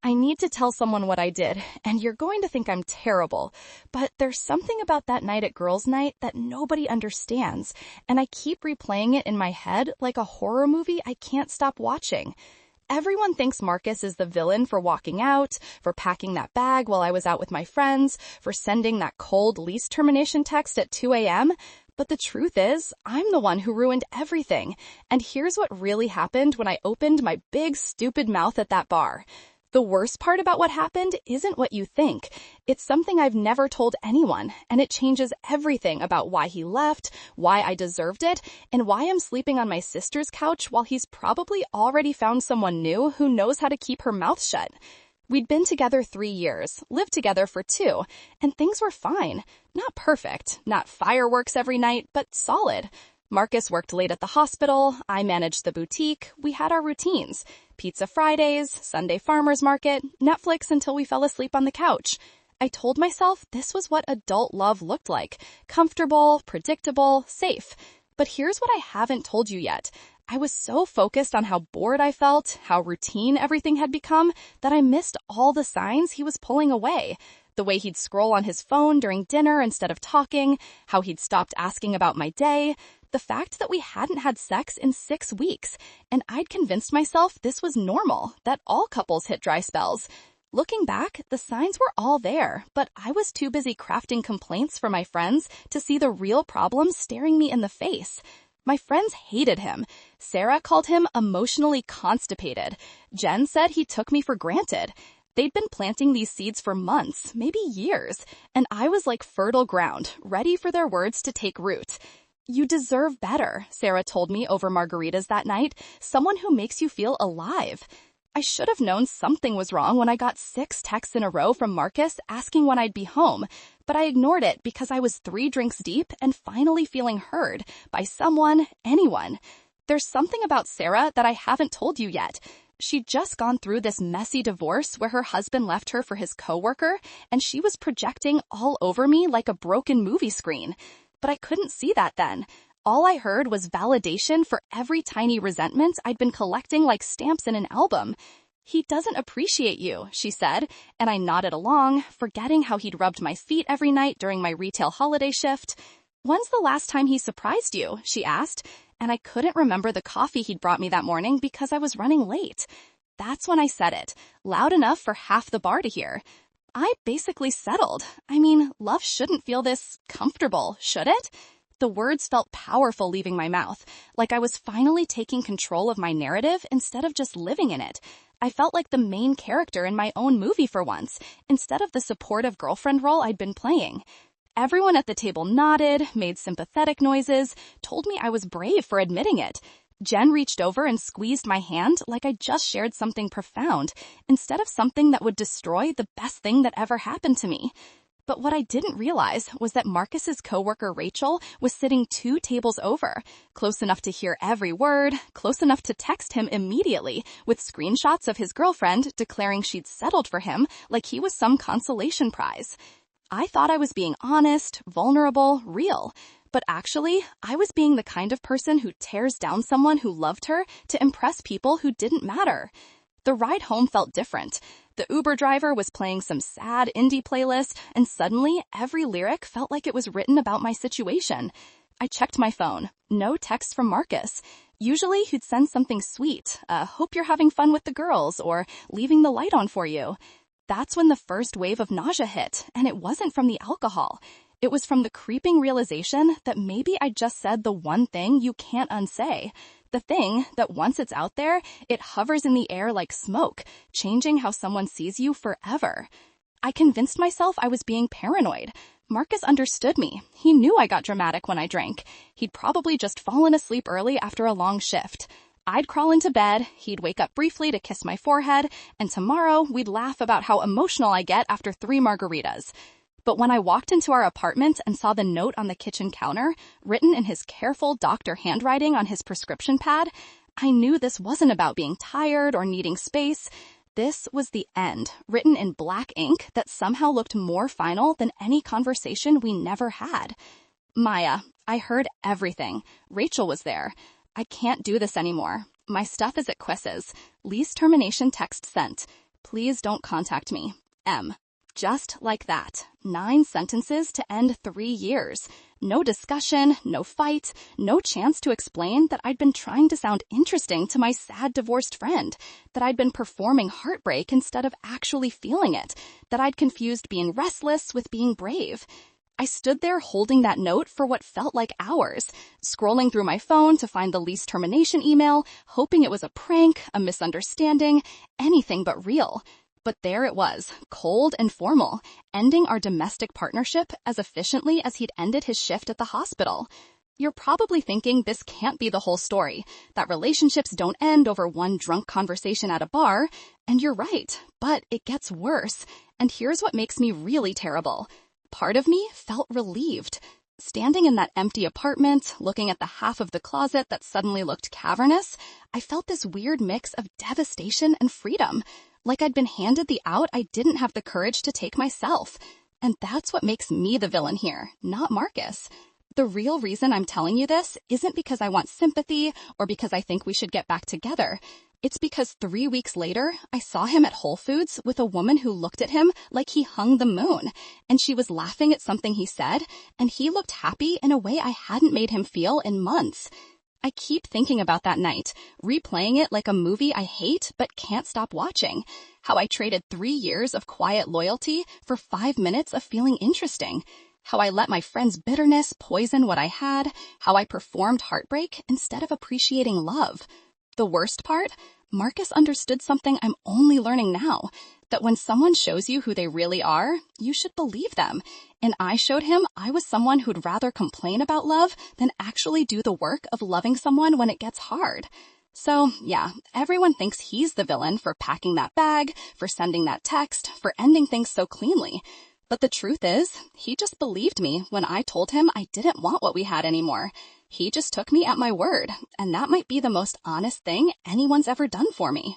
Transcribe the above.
I need to tell someone what I did, and you're going to think I'm terrible, but there's something about that night at girls' night that nobody understands, and I keep replaying it in my head like a horror movie I can't stop watching. Everyone thinks Marcus is the villain for walking out, for packing that bag while I was out with my friends, for sending that cold lease termination text at 2 a.m., but the truth is, I'm the one who ruined everything, and here's what really happened when I opened my big stupid mouth at that bar. The worst part about what happened isn't what you think. It's something I've never told anyone, and it changes everything about why he left, why I deserved it, and why I'm sleeping on my sister's couch while he's probably already found someone new who knows how to keep her mouth shut. We'd been together 3 years, lived together for 2, and things were fine. Not perfect, not fireworks every night, but solid. Marcus worked late at the hospital, I managed the boutique, we had our routines. Pizza Fridays, Sunday farmers market, Netflix until we fell asleep on the couch. I told myself this was what adult love looked like. Comfortable, predictable, safe. But here's what I haven't told you yet. I was so focused on how bored I felt, how routine everything had become, that I missed all the signs he was pulling away. The way he'd scroll on his phone during dinner instead of talking, how he'd stopped asking about my day, the fact that we hadn't had sex in 6 weeks, and I'd convinced myself this was normal, that all couples hit dry spells. Looking back, the signs were all there, but I was too busy crafting complaints for my friends to see the real problems staring me in the face. My friends hated him. Sarah called him emotionally constipated. Jen said he took me for granted. They'd been planting these seeds for months, maybe years, and I was like fertile ground, ready for their words to take root. You deserve better, Sarah told me over margaritas that night, someone who makes you feel alive. I should have known something was wrong when I got 6 texts in a row from Marcus asking when I'd be home, but I ignored it because I was 3 drinks deep and finally feeling heard by someone, anyone. There's something about Sarah that I haven't told you yet. She'd just gone through this messy divorce where her husband left her for his coworker, and she was projecting all over me like a broken movie screen. But I couldn't see that then. All I heard was validation for every tiny resentment I'd been collecting like stamps in an album. He doesn't appreciate you, she said, and I nodded along, forgetting how he'd rubbed my feet every night during my retail holiday shift. When's the last time he surprised you? She asked, and I couldn't remember the coffee he'd brought me that morning because I was running late. That's when I said it, loud enough for half the bar to hear. I basically settled. I mean, love shouldn't feel this comfortable, should it? The words felt powerful leaving my mouth, like I was finally taking control of my narrative instead of just living in it. I felt like the main character in my own movie for once, instead of the supportive girlfriend role I'd been playing. Everyone at the table nodded, made sympathetic noises, told me I was brave for admitting it. Jen reached over and squeezed my hand like I just shared something profound, instead of something that would destroy the best thing that ever happened to me. But what I didn't realize was that Marcus's coworker Rachel was sitting 2 tables over, close enough to hear every word, close enough to text him immediately, with screenshots of his girlfriend declaring she'd settled for him like he was some consolation prize. I thought I was being honest, vulnerable, real. But actually, I was being the kind of person who tears down someone who loved her to impress people who didn't matter. The ride home felt different. The Uber driver was playing some sad indie playlist, and suddenly every lyric felt like it was written about my situation. I checked my phone. No text from Marcus. Usually he'd send something sweet, hope you're having fun with the girls, or leaving the light on for you. That's when the first wave of nausea hit, and it wasn't from the alcohol. It was from the creeping realization that maybe I just said the one thing you can't unsay. The thing that once it's out there, it hovers in the air like smoke, changing how someone sees you forever. I convinced myself I was being paranoid. Marcus understood me. He knew I got dramatic when I drank. He'd probably just fallen asleep early after a long shift. I'd crawl into bed, he'd wake up briefly to kiss my forehead, and tomorrow we'd laugh about how emotional I get after 3 margaritas. But when I walked into our apartment and saw the note on the kitchen counter, written in his careful doctor handwriting on his prescription pad, I knew this wasn't about being tired or needing space. This was the end, written in black ink that somehow looked more final than any conversation we never had. Maya, I heard everything. Rachel was there. I can't do this anymore. My stuff is at Quiss's. Lease termination text sent. Please don't contact me. M. Just like that. 9 sentences to end 3 years. No discussion, no fight, no chance to explain that I'd been trying to sound interesting to my sad divorced friend, that I'd been performing heartbreak instead of actually feeling it, that I'd confused being restless with being brave. I stood there holding that note for what felt like hours, scrolling through my phone to find the lease termination email, hoping it was a prank, a misunderstanding, anything but real. But there it was, cold and formal, ending our domestic partnership as efficiently as he'd ended his shift at the hospital. You're probably thinking this can't be the whole story, that relationships don't end over one drunk conversation at a bar, and you're right, but it gets worse. And here's what makes me really terrible. Part of me felt relieved. Standing in that empty apartment, looking at the half of the closet that suddenly looked cavernous, I felt this weird mix of devastation and freedom. Like I'd been handed the out I didn't have the courage to take myself. And that's what makes me the villain here, not Marcus. The real reason I'm telling you this isn't because I want sympathy or because I think we should get back together. It's because 3 weeks later, I saw him at Whole Foods with a woman who looked at him like he hung the moon, and she was laughing at something he said, and he looked happy in a way I hadn't made him feel in months. I keep thinking about that night, replaying it like a movie I hate but can't stop watching. How I traded 3 years of quiet loyalty for 5 minutes of feeling interesting. How I let my friend's bitterness poison what I had. How I performed heartbreak instead of appreciating love. The worst part? Marcus understood something I'm only learning now. That when someone shows you who they really are, you should believe them. And I showed him I was someone who'd rather complain about love than actually do the work of loving someone when it gets hard. So, yeah, everyone thinks he's the villain for packing that bag, for sending that text, for ending things so cleanly. But the truth is, he just believed me when I told him I didn't want what we had anymore. He just took me at my word, and that might be the most honest thing anyone's ever done for me.